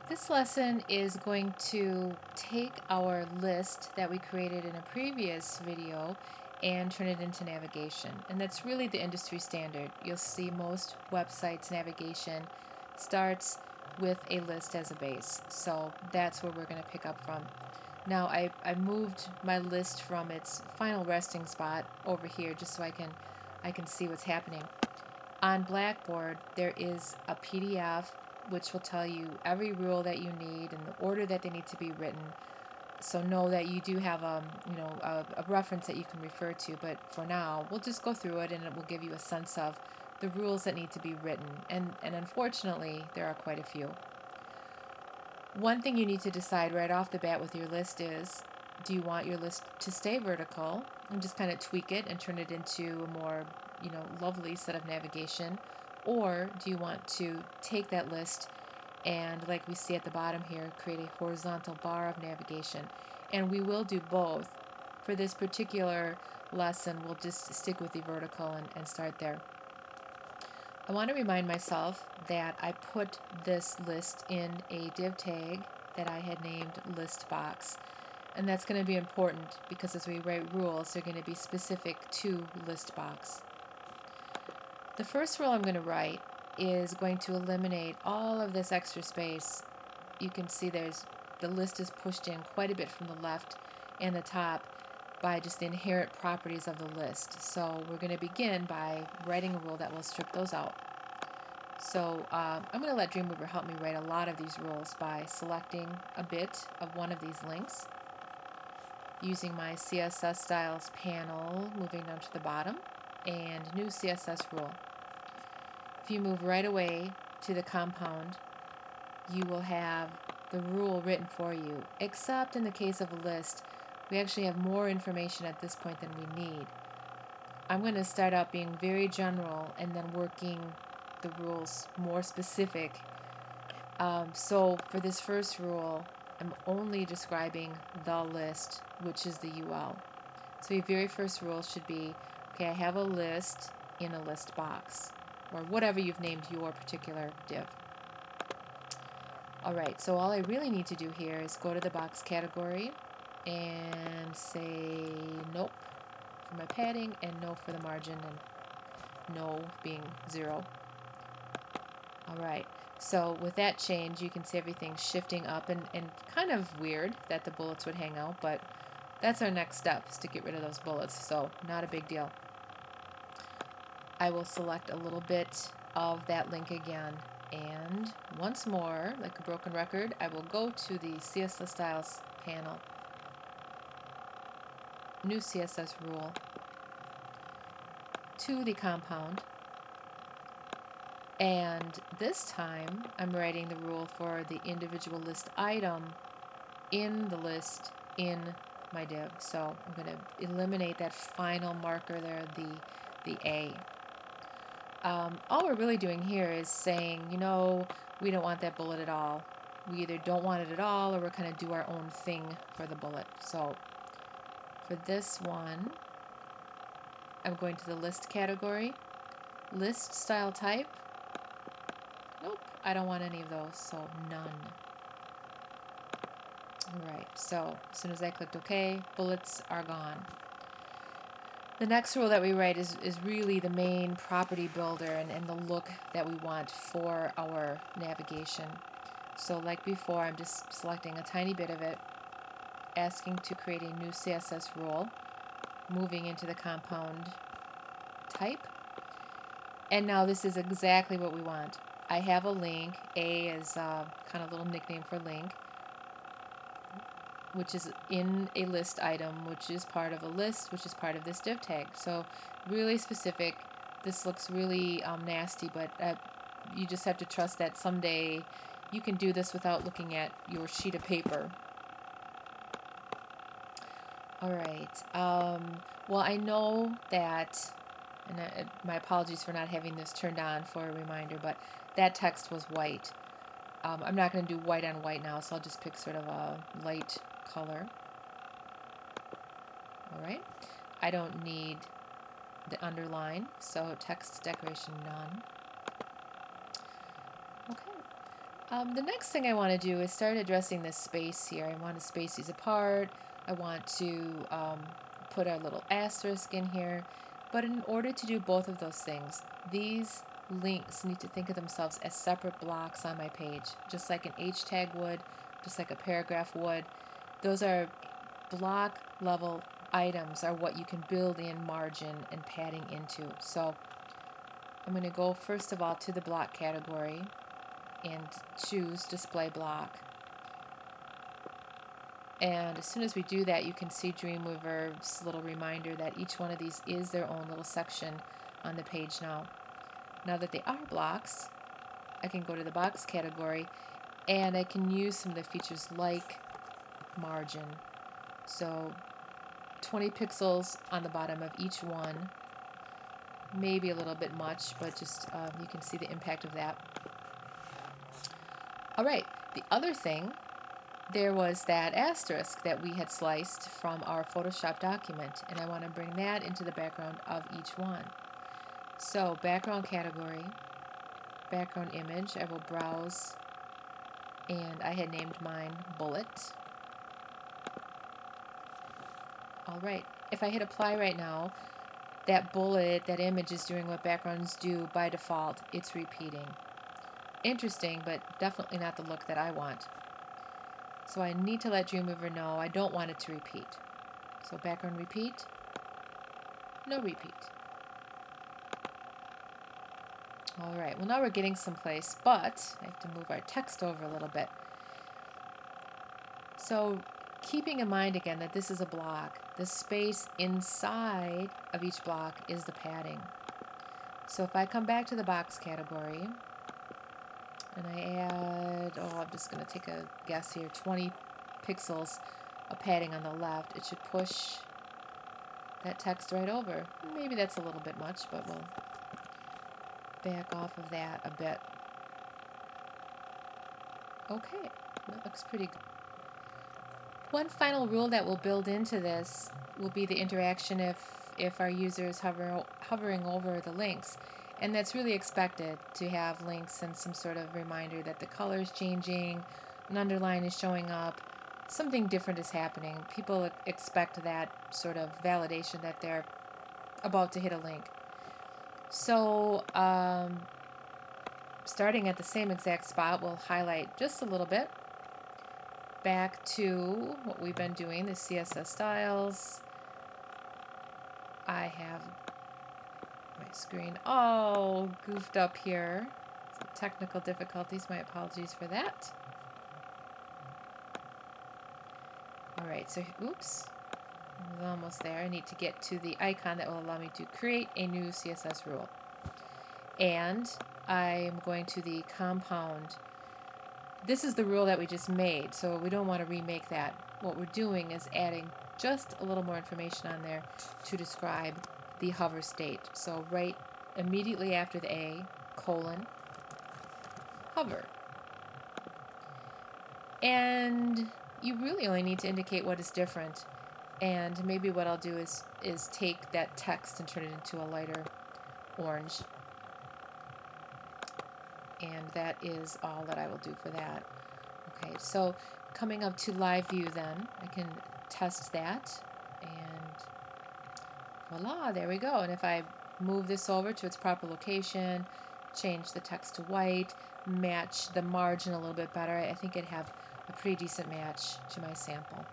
This lesson is going to take our list that we created in a previous video and turn it into navigation. And that's really the industry standard. You'll see most websites' navigation starts with a list as a base. So that's where we're going to pick up from. Now I moved my list from its final resting spot over here just so I can see what's happening. On Blackboard there is a PDF which will tell you every rule that you need and the order that they need to be written. So know that you do have a reference that you can refer to, but for now we'll just go through it and it will give you a sense of the rules that need to be written, and unfortunately there are quite a few. One thing you need to decide right off the bat with your list is, do you want your list to stay vertical and just kind of tweak it and turn it into a more lovely set of navigation, or do you want to take that list and, like we see at the bottom here, create a horizontal bar of navigation? And we will do both. For this particular lesson, we'll just stick with the vertical and start there. I want to remind myself that I put this list in a div tag that I had named list box. And that's going to be important because as we write rules, they're going to be specific to list box. The first rule I'm going to write is going to eliminate all of this extra space. You can see the list is pushed in quite a bit from the left and the top by just the inherent properties of the list. So we're going to begin by writing a rule that will strip those out. So I'm going to let Dreamweaver help me write a lot of these rules by selecting a bit of one of these links, using my CSS styles panel, moving down to the bottom, and new CSS rule. If you move right away to the compound, you will have the rule written for you, except in the case of a list, we actually have more information at this point than we need. I'm going to start out being very general and then working the rules more specific. So for this first rule, I'm only describing the list, which is the UL. So your very first rule should be, okay, I have a list in a list box, or whatever you've named your particular div. Alright, so all I really need to do here is go to the box category and say nope for my padding and no for the margin, and no being 0. Alright, so with that change you can see everything shifting up, and kind of weird that the bullets would hang out, but that's our next step, is to get rid of those bullets, so not a big deal. I will select a little bit of that link again, and once more, like a broken record, I will go to the CSS styles panel, new CSS rule, to the compound, and this time I'm writing the rule for the individual list item in the list in my div. So I'm going to eliminate that final marker there, the A. All we're really doing here is saying, we don't want that bullet at all. We either don't want it at all, or we're kind of do our own thing for the bullet. So for this one, I'm going to the list category, list style type. Nope, I don't want any of those, so none. Alright, so as soon as I clicked OK, bullets are gone. The next rule that we write is really the main property builder and the look that we want for our navigation. So like before, I'm just selecting a tiny bit of it, asking to create a new CSS rule, moving into the compound type, and now this is exactly what we want. I have a link. A is kind of a little nickname for link, which is in a list item, which is part of a list, which is part of this div tag. So really specific. This looks really nasty, but you just have to trust that someday you can do this without looking at your sheet of paper. Alright, well, I know that, and my apologies for not having this turned on for a reminder, but that text was white. I'm not going to do white on white now, so I'll just pick sort of a light color. Alright, I don't need the underline, so text decoration none. Okay, The next thing I want to do is start addressing this space here. I want to space these apart. I want to put our little asterisk in here. But in order to do both of those things, these links need to think of themselves as separate blocks on my page, just like an H tag would, just like a paragraph would. Those are block level items, are what you can build in margin and padding into. So I'm going to go first of all to the block category and choose display block. And as soon as we do that, you can see Dreamweaver's little reminder that each one of these is their own little section on the page now. Now that they are blocks, I can go to the box category and I can use some of the features like margin. So 20 pixels on the bottom of each one, maybe a little bit much, but just you can see the impact of that. All right, the other thing, there was that asterisk that we had sliced from our Photoshop document, and I want to bring that into the background of each one. So background category, background image, I will browse, and I had named mine bullet. All right, if I hit apply right now, that bullet, that image is doing what backgrounds do by default. It's repeating. Interesting, but definitely not the look that I want. So I need to let Dreamweaver know I don't want it to repeat. So background repeat, no repeat. All right, well now we're getting someplace, but I have to move our text over a little bit. So keeping in mind again that this is a block, the space inside of each block is the padding. So if I come back to the box category, and I add, I'm just going to take a guess here, 20 pixels of padding on the left, it should push that text right over. Maybe that's a little bit much, but we'll back off of that a bit. Okay, that looks pretty good. One final rule that we'll build into this will be the interaction if our user is hovering over the links. And that's really expected, to have links and some sort of reminder that the color is changing, an underline is showing up, something different is happening. People expect that sort of validation that they're about to hit a link. So starting at the same exact spot, we'll highlight just a little bit. Back to what we've been doing, the CSS styles. I have my screen all goofed up here. Some technical difficulties, my apologies for that. Alright, so oops, I was almost there. I need to get to the icon that will allow me to create a new CSS rule. And I'm going to the compound. This is the rule that we just made, so we don't want to remake that. What we're doing is adding just a little more information on there to describe the hover state. So right immediately after the A, colon, hover. And you really only need to indicate what is different. And maybe what I'll do is take that text and turn it into a lighter orange. And that is all that I will do for that. Okay, so coming up to live view then, I can test that. And voila, there we go. And if I move this over to its proper location, change the text to white, match the margin a little bit better, I think it'd have a pretty decent match to my sample.